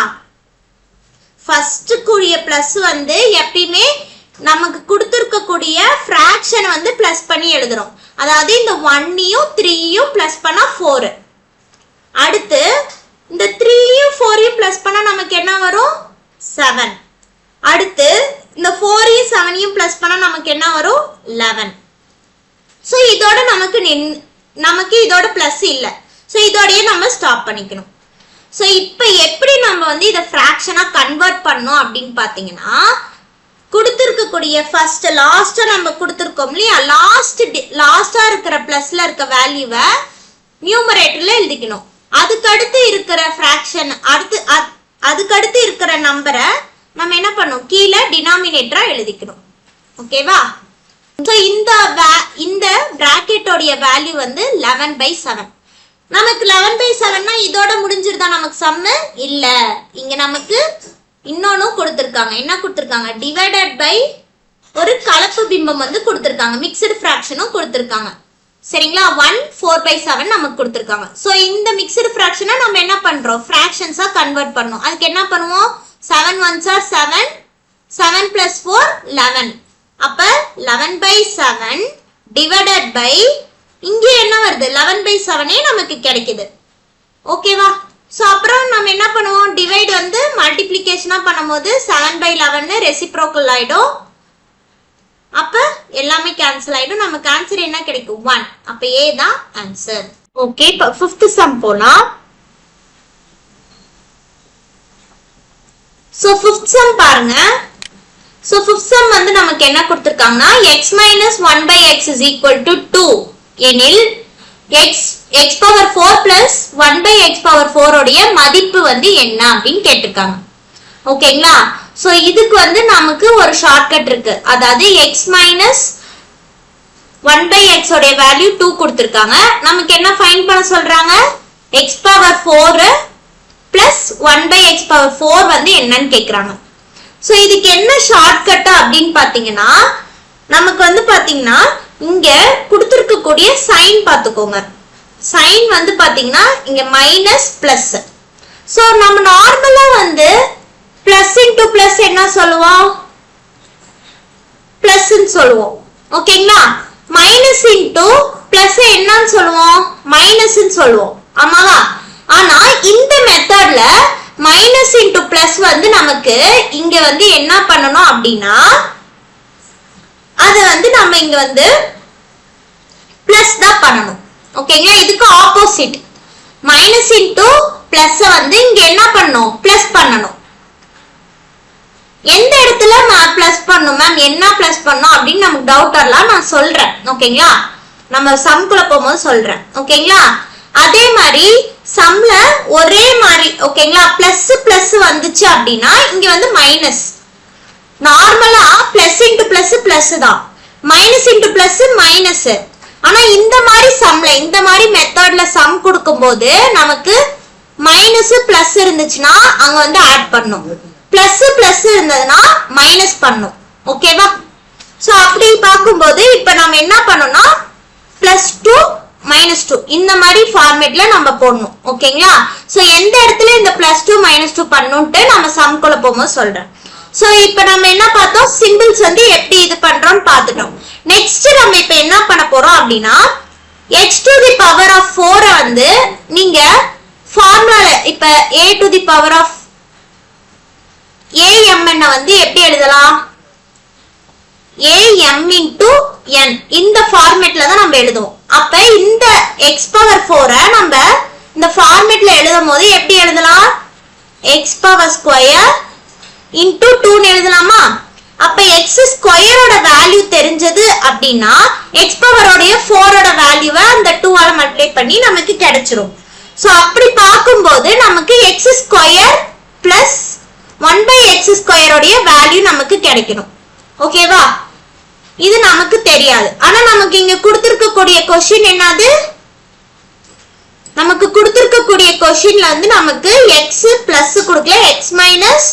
ஃபர்ஸ்ட் கூடிய பிளஸ் வந்து எப்பயுமே நமக்கு கொடுத்திருக்கக்கூடிய ஃபிராக்ஷன் வந்து பிளஸ் பண்ணி எழுதுறோம். அதாவது இந்த 1யும் 3யும் பிளஸ் பண்ணா 4. அடுத்து இந்த 3யும் 4யும் பிளஸ் பண்ணா நமக்கு என்ன வரும்? 7. அடுத்து இந்த 4யும் 7யும் பிளஸ் பண்ணா நமக்கு என்ன வரும்? 11. சோ இதோட நமக்கு இதோட பிளஸ் இல்ல. சோ இதோடயே நம்ம ஸ்டாப் பண்ணிக்கணும். சோ இப்போ எப்படி நம்ம வந்து இத ஃபிராக்ஷனா கன்வர்ட் பண்ணோம் அப்படின்னு பாத்தீங்கன்னா, கொடுத்திருக்கக்கூடிய ஃபர்ஸ்ட் லாஸ்டா நம்ம கொடுத்திருக்கோம் இல்லையா? லாஸ்டா இருக்கிற பிளஸ்ல இருக்க வேல்யூவை நியூமரேட்டர்ல எழுதிக்கணும். அதுக்கடுத்து இருக்கிற ஃபிராக்ஷன் அதுக்கடுத்து இருக்கிற நம்பரை நம்ம என்ன பண்ணோம்? கீழே டினாமினேட்டரா எழுதிக்கணும். ஓகேவா? சோ இந்த பிராக்கெட்டோடைய வேல்யூ வந்து 11/7. நமக்கு 11/7னா இதோட முடிஞ்சிருதா நமக்கு சம்மு? இல்ல. இங்க நமக்கு இன்னொன்னு கொடுத்திருக்காங்க. என்ன கொடுத்திருக்காங்க? டிவைடட் பை ஒரு கலப்பு பிம்பம் வந்து கொடுத்திருக்காங்க. மிக்ஸ்டு ஃபிராக்ஷனும் கொடுத்திருக்காங்க. சரிங்களா? 1 4/7 நமக்கு கொடுத்திருக்காங்க. சோ இந்த மிக்ஸ்டு ஃபிராக்ஷனை நம்ம என்ன பண்றோம்? ஃபிராக்ஷன்ஸா கன்வர்ட் பண்ணோம். அதுக்கு என்ன பண்ணுவோம்? 7 1s are 7, 7 + 4 11. அப்ப 11/7 டிவைடட் பை இங்க என்ன வருது? 11/7 நமக்கு கிடைக்குது. ஓகேவா? சோ அப்புறம் நம்ம என்ன பண்ணுவோம்? டிவைட் வந்து மல்டிப்ளிகேஷனா பண்ணும்போது 7/11 ரெசிப்ரோக்கல் ஆயிடும். அப்ப எல்லாமே கேன்சல் ஆயிடும். நமக்கு ஆன்சர் என்ன கிடைக்கும்? 1. அப்ப ஏ தான் ஆன்சர். ஓகே, இப்ப 5th சம் போலாம். சோ 5th சம் பாருங்க. சோ 5th சம் வந்து நமக்கு என்ன கொடுத்திருக்காங்கன்னா, x - 1/x = 2 எனில் x power 4 plus 1/x power 4 உடைய மதிப்பு வந்து என்ன அப்படின்னு கேட்டிருக்காங்க. ஓகேங்களா? சோ இதுக்கு வந்து நமக்கு ஒரு ஷார்ட்கட் இருக்கு. அதாவது x - 1/x உடைய வேல்யூ 2 கொடுத்திருக்காங்க. நமக்கு என்ன ஃபைண்ட் பண்ண சொல்றாங்க? x power 4 plus 1/x power 4 வந்து என்னன்னு கேக்குறாங்க. சோ இதுக்கு என்ன ஷார்ட்கட் அப்படின்னு பாத்தீங்கன்னா, நமக்கு வந்து பாத்தீங்கன்னா இங்க கொடுத்திருக்கக்கூடிய சைன் பாத்துக்கோங்க. சைன் வந்து பாத்தீங்கன்னா இங்க மைனஸ் பிளஸ். சோ நம்ம நார்மலா வந்து பிளஸ் இன்டு பிளஸ் என்ன சொல்லுவோம்? பிளஸ் சொல்லுவோம். ஓகேங்களா? மைனஸ் இன்டு பிளஸ் என்னன்னு சொல்லுவோம்? மைனஸ் சொல்லுவோம். ஆமாவா? ஆனா இந்த மெத்தட்ல மைனஸ் இன்டு பிளஸ் வந்து நமக்கு இங்க வந்து என்ன பண்ணணும் அப்படின்னா, அது வந்து நம்ம இங்க வந்து பிளஸ் தான் பண்ணணும். ஓகேங்களா? இதுக்கு ஆப்போசிட் மைனஸ் இன்டு பிளஸ் வந்து இங்க என்ன பண்ணணும்? பிளஸ் பண்ணணும். எந்த இடத்துல நான் பிளஸ் பண்ணணும் மேம், என்ன பிளஸ் பண்ணணும் அப்படின்னு நமக்கு டவுட் வரலாம். நான் சொல்றேன். ஓகேங்களா? நம்ம சம்குள்ள போகும்போது சொல்றேன். ஓகேங்களா? அதே மாதிரி சம்ல ஒரே மாதிரி ஓகேங்களா பிளஸ் பிளஸ் வந்துச்சு அப்படின்னா இங்க வந்து மைனஸ். நார்மலா பிளஸ் இன்டு பிளஸ் பிளஸ் தான், மைனஸ் இன்டு பிளஸ் மைனஸ். ஆனா இந்த மாதிரி சம்ல இந்த மாதிரி மெத்தட்ல சம் கொடுக்கும்போது நமக்கு மைனஸ் பிளஸ் இருந்துச்சுன்னா அங்க வந்து ஆட் பண்ணும், பிளஸ் பிளஸ் இருந்ததுன்னா மைனஸ் பண்ணும். ஓகேவா? சோ அப்படி பார்க்கும்போது இப்ப நம்ம என்ன பண்ணோம்னா +2 -2 இந்த மாதிரி ஃபார்மேட்ல நம்ம போடணும். ஓகேங்களா? சோ எந்த இடத்துல இந்த +2 -2 பண்ணனும்ட்டு நம்ம சம்குள்ள போகும்போது சொல்றேன். சோ இப்போ நம்ம என்ன பார்த்தோம், சிம்பிள்ஸ் வந்து எப்படி இது பண்றோம்னு பார்த்துட்டோம். நெக்ஸ்ட் நம்ம இப்போ என்ன பண்ண போறோம் அப்படின்னா x⁴ வந்து நீங்க ஃபார்முலால இப்ப a⁴ வந்து எப்படி எழுதலாம், am into n இந்த ஃபார்மேட்ல தான் நம்ம எழுதுவோம். அப்ப இந்த x பவர் 4 நம்ம இந்த ஃபார்மேட்ல எழுதும்போது எப்படி எழுதலாம்? x பவர் ஸ்கொயர் into 2 ன்னு எழுதலாமா? அப்ப x ஸ்கொயரோட வேல்யூ தெரிஞ்சது அப்படின்னா x பவரோட 4 ஓட வேல்யூவை அந்த 2 ஆல மல்டிப்ளை பண்ணி நமக்கு கிடைச்சிரும். சோ அப்படி பார்க்கும்போது நமக்கு x ஸ்கொயர் பிளஸ் 1/x ஸ்கொயரோட வேல்யூ நமக்கு கிடைக்கணும். ஓகேவா? இது நமக்கு தெரியாது. ஆனா நமக்கு இங்க கொடுத்திருக்கக்கூடிய क्वेश्चन என்னது? நமக்கு கொடுத்திருக்கக்கூடிய क्वेश्चनல வந்து நமக்கு x பிளஸ் கொடுக்கல, x minus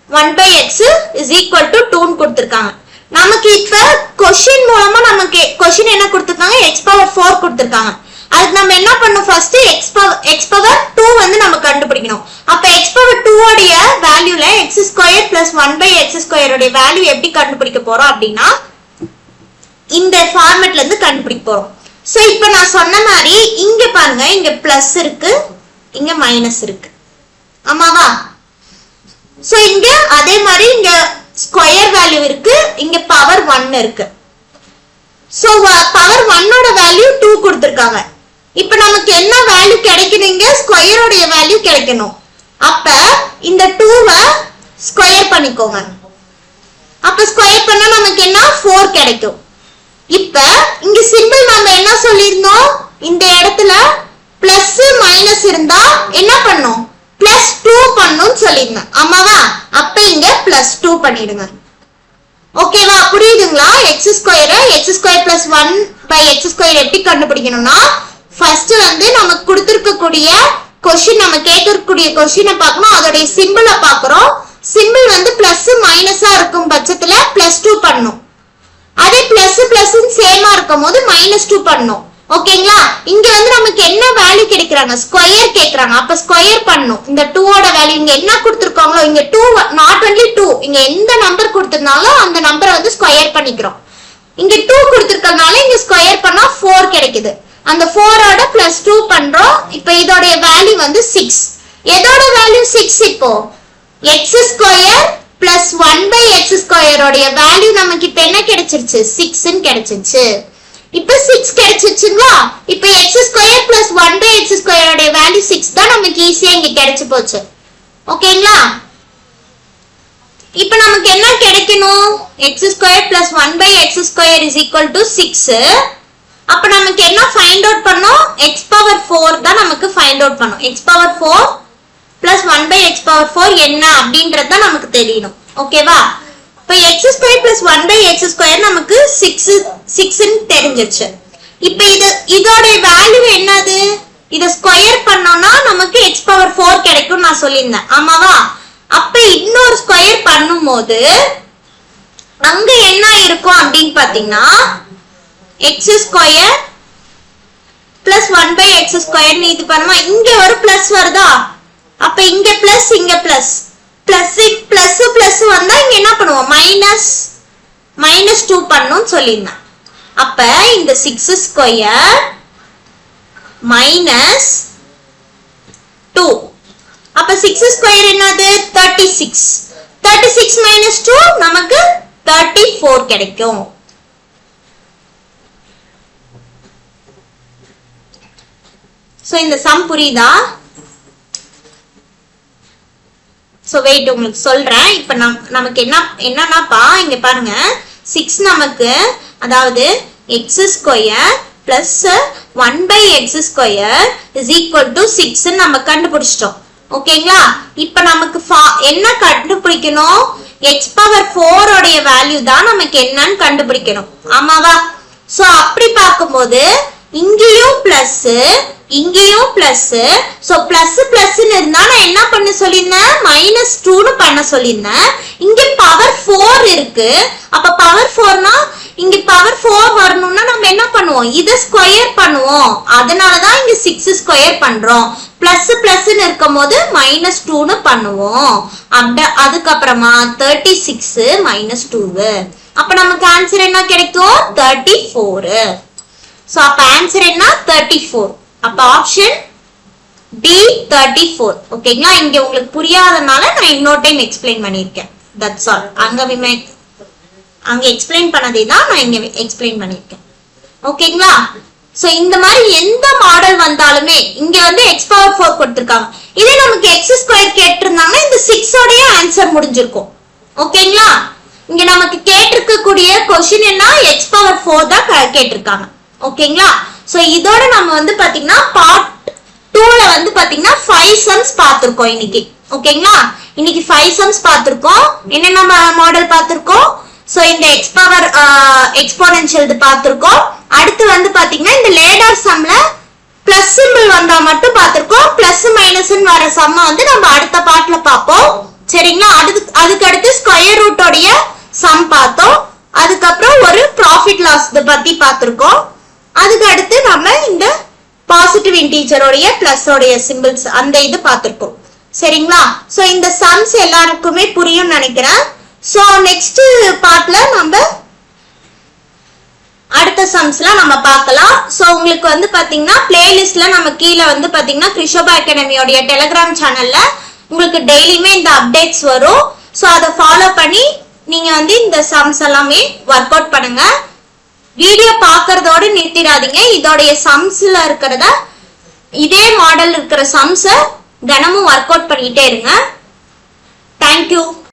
1/x is equal to 2 ன்னு கொடுத்திருக்காங்க. நமக்கு இப்ப क्वेश्चन மூலமா நமக்கு क्वेश्चन என்ன கொடுத்திருக்காங்க? x பவர் 4 கொடுத்திருக்காங்க. அதுக்கு நம்ம என்ன பண்ணணும்? ஃபர்ஸ்ட் x பவர் 2 வந்து நம்ம கண்டுபிடிக்கணும். அப்ப x பவர் 2 ஓட வேல்யூல x square plus 1/x square ஓட வேல்யூ எப்படி கண்டுபிடிக்க போறோம் அப்படின்னா இந்த ஃபார்மேட்ல இருந்து கண்டுபிடிக்க போறோம். சோ இப்போ நான் சொன்ன மாதிரி இங்க பாருங்க, இங்க பிளஸ் இருக்கு, இங்க மைனஸ் இருக்கு. ஆமாவா? சோ இங்க அதே மாதிரி இங்க ஸ்கொயர் வேல்யூ இருக்கு, இங்க பவர் 1 இருக்கு. சோ பவர் 1 ஓட வேல்யூ 2 கொடுத்திருக்காங்க. இப்போ நமக்கு என்ன வேல்யூ கிடைக்கணும்? இங்க ஸ்கொயரோட வேல்யூ கிடைக்கணும். அப்ப இந்த 2வை ஸ்கொயர் பண்ணிக்கோங்க. அப்ப ஸ்கொயர் பண்ணா நமக்கு என்ன? 4 கிடைக்கும். இப்ப இங்க சிம்பிள் நம்ம என்ன சொல்லிருந்தோம்? இந்த இடத்துல பிளஸ் மைனஸ் இருந்தா என்ன பண்ணும்? பிளஸ் 2 பண்ணும் சொல்லிருந்தேன். ஆமாவா? அப்ப இங்க பிளஸ் 2 பண்ணிடுங்க. ஓகேவா? புரியுதுங்களா? x square plus 1/x square எப்படி கண்டுபிடிக்கணும்னா ஃபர்ஸ்ட் வந்து நமக்கு கொடுத்திருக்கக்கூடிய क्वेश्चन, நம்ம கேட்கக்கூடிய क्वेश्चனை பார்க்கணும், அதோட சிம்பிளை பார்க்கறோம். சிம்பிள் வந்து பிளஸ் மைனஸா இருக்கும் பட்சத்துல பிளஸ் 2 பண்ணணும். அதே பிளஸ் பிளஸ் சேமா இருக்கும்போது மைனஸ் 2 பண்ணணும். ஓகேங்களா? இங்க வந்து நமக்கு என்ன வேல்யூ கிடைக்குறாங்க? ஸ்கொயர் கேக்குறாங்க. அப்ப ஸ்கொயர் பண்ணணும். இந்த 2 ஓட வேல்யூ இங்க என்ன கொடுத்திருக்காங்களோ, இங்க 2 நாட் ஒன்லி 2, இங்க எந்த நம்பர் கொடுத்திருந்தாலும் அந்த நம்பரை வந்து ஸ்கொயர் பண்ணிக்கிறோம். இங்க 2 கொடுத்திருக்கனால இங்க ஸ்கொயர் பண்ணா 4 கிடைக்குது. அந்த 4 ஓட பிளஸ் 2 பண்றோம். இப்போ இதோட வேல்யூ வந்து 6. எதோட வேல்யூ 6? இப்போ x square plus 1/x square ஓட வேல்யூ நமக்கு இப்ப என்ன கிடைச்சிருச்சு? 6 ன்னு கிடைச்சிருச்சு. இப்போ 6 கிடைச்சிருச்சுங்களா? இப்போ x square plus 1/x square ஓட வேல்யூ 6 தான் நமக்கு ஈஸியா இங்க கிடைச்சு போச்சு. ஓகேங்களா? இப்போ நமக்கு என்ன கிடைக்கணும்? x square plus 1/x square is equal to 6. அப்ப நமக்கு என்ன ஃபைண்ட் அவுட் பண்ணோம்? x பவர் 4 தான் நமக்கு ஃபைண்ட் அவுட் பண்ணோம். x power 4 plus 1/x power 4 என்ன அப்படின்றது தான் நமக்கு தெரியணும். ஓகேவா? இப்போ x square plus 1/x square நமக்கு 6 ன்னு தெரிஞ்சிருச்சு. இப்போ இதோட வேல்யூ என்னது? இத ஸ்கொயர் பண்ணோம்னா நமக்கு x பவர் 4 கிடைக்கும் நான் சொல்லியிருந்தேன். ஆமாவா? அப்ப இன்னொரு ஸ்கொயர் பண்ணும்போது அங்க என்ன இருக்கும் அப்படின்னு பாத்தீங்கன்னா x square plus 1/x square இது பண்ணுமா, இங்க ஒரு பிளஸ் வருதா? அப்ப இங்க பிளஸ் இங்க பிளஸ் பிளஸ் பிளஸ் பிளஸ் வந்தா இங்க என்ன பண்ணுவோம்? மைனஸ் 2 பண்ணணும்னு சொல்லியிருந்தேன். அப்ப இந்த 6 ஸ்கொயர் மைனஸ் 2. அப்ப 6 ஸ்கொயர் என்னது? 36. 36 மைனஸ் 2 நமக்கு 34 கிடைக்கும். சோ இந்த சம் புரியுதா? சோ வெயிட் உங்களுக்கு சொல்றேன். இப்ப நமக்கு என்னன்னாப்பா இங்க பாருங்க, 6 நமக்கு அதாவது x square plus 1/x square is equal to 6 நம்ம கண்டுபிடிச்சிட்டோம். ஓகேங்களா? இப்ப நமக்கு என்ன கண்டுபிடிக்கணும்? x பவர் 4 உடைய வேல்யூ தான் நமக்கு என்னன்னு கண்டுபிடிக்கணும். ஆமாவா? சோ அப்படி பார்க்கும்போது இங்கேயும் பிளஸ் இங்கேயும் பிளஸ், சோ பிளஸ் பிளஸ் இருந்தா நான் என்ன பண்ண சொல்லியிருந்தேன்? மைனஸ் 2 ன்னு பண்ண சொல்லியிருந்தேன். இங்க பவர் 4 இருக்கு. அப்ப பவர் 4னா இங்க பவர் 4 வரணும்னா நம்ம என்ன பண்ணுவோம்? இத ஸ்கொயர் பண்ணுவோம். அதனாலதான் இங்க 6 ஸ்கொயர் பண்றோம். பிளஸ் பிளஸ் இருக்கும்போது மைனஸ் 2 ன்னு பண்ணுவோம். அதுக்கப்புறமா 36 மைனஸ் 2. அப்ப நமக்கு ஆன்சர் என்ன கிடைக்கும்? 34. சோ அப்ப ஆன்சர் என்ன? 34. அப்ப ஆப்ஷன் டி 34. ஓகேங்களா? இங்க உங்களுக்கு புரியாதனால நான் இன்னொரு டைம் எக்ஸ்பிளைன் பண்ணிருக்கேன். That's all. அங்க அங்க எக்ஸ்பிளைன் பண்ணதே தான் நான் இங்க எக்ஸ்பிளைன் பண்ணிருக்கேன். ஓகேங்களா? சோ இந்த மாதிரி எந்த மாடல் வந்தாலுமே இங்க வந்து x பவர் 4 கொடுத்திருக்காங்க. இதே நமக்கு x² கேட்டிருந்தாங்கன்னா இந்த 6 ஓடைய ஆன்சர் முடிஞ்சிருக்கும். ஓகேங்களா? இங்க நமக்கு கேட்டிருக்கக்கூடிய क्वेश्चन என்ன x பவர் 4 தான் கேட்டிருக்காங்க. ஓகேங்களா? சோ இதோட நம்ம வந்து பாத்தீங்கன்னா பார்ட் 2ல வந்து பாத்தீங்கன்னா 5 சம்ஸ் பார்த்திருக்கோம் இன்னைக்கு. ஓகேங்களா? இன்னைக்கு 5 சம்ஸ் பார்த்திருக்கோம். என்னென்ன மாடல் பார்த்திருக்கோம்? சோ இந்த x பவர் எக்ஸ்போனென்ஷியல் இது பார்த்திருக்கோம். அடுத்து வந்து பாத்தீங்கன்னா இந்த லேடர் சம்ல பிளஸ் சிம்பிள் வந்தா மட்டும் பார்த்திருக்கோம். பிளஸ் மைனஸ் வர சம்ம வந்து நம்ம அடுத்த பார்ட்ல பார்ப்போம். சரிங்களா? அதுக்கு அடுத்து ஸ்கொயர் ரூட்டோடைய சம் பார்த்தோம். அதுக்கப்புறம் ஒரு ப்ராஃபிட் லாஸ் பத்தி பார்த்திருக்கோம். அதுக்கு அடுத்து நம்ம இந்த பாசிட்டிவ் இன்டீஜரோடைய பிளஸ் உடைய சிம்பிள்ஸ் அந்த இது பார்த்திருக்கோம். சரிங்களா? சோ இந்த சம்ஸ் எல்லாருக்குமே புரியும் நினைக்கிறேன். சோ நெக்ஸ்ட் பார்ட்ல நம்ம அடுத்த சம்ஸ்லாம் நம்ம பார்க்கலாம். சோ உங்களுக்கு வந்து பாத்தீங்கன்னா பிளேலிஸ்ட்ல நம்ம கீழே வந்து பாத்தீங்கன்னா கிருஷோபா அகாடமியோட டெலிகிராம் சேனல்ல உங்களுக்கு டெய்லியுமே இந்த அப்டேட்ஸ் வரும். சோ அதை ஃபாலோ பண்ணி நீங்க வந்து இந்த சம்ஸ் எல்லாமே ஒர்க் அவுட் பண்ணுங்க. வீடியோ பார்க்கறதோட நிறுத்திடாதீங்க. இதோடைய சம்ஸ்ல இருக்கிறத இதே மாடல் இருக்கிற சம்ஸை தினமும் ஒர்க் அவுட் பண்ணிட்டே இருங்க. தேங்க்யூ.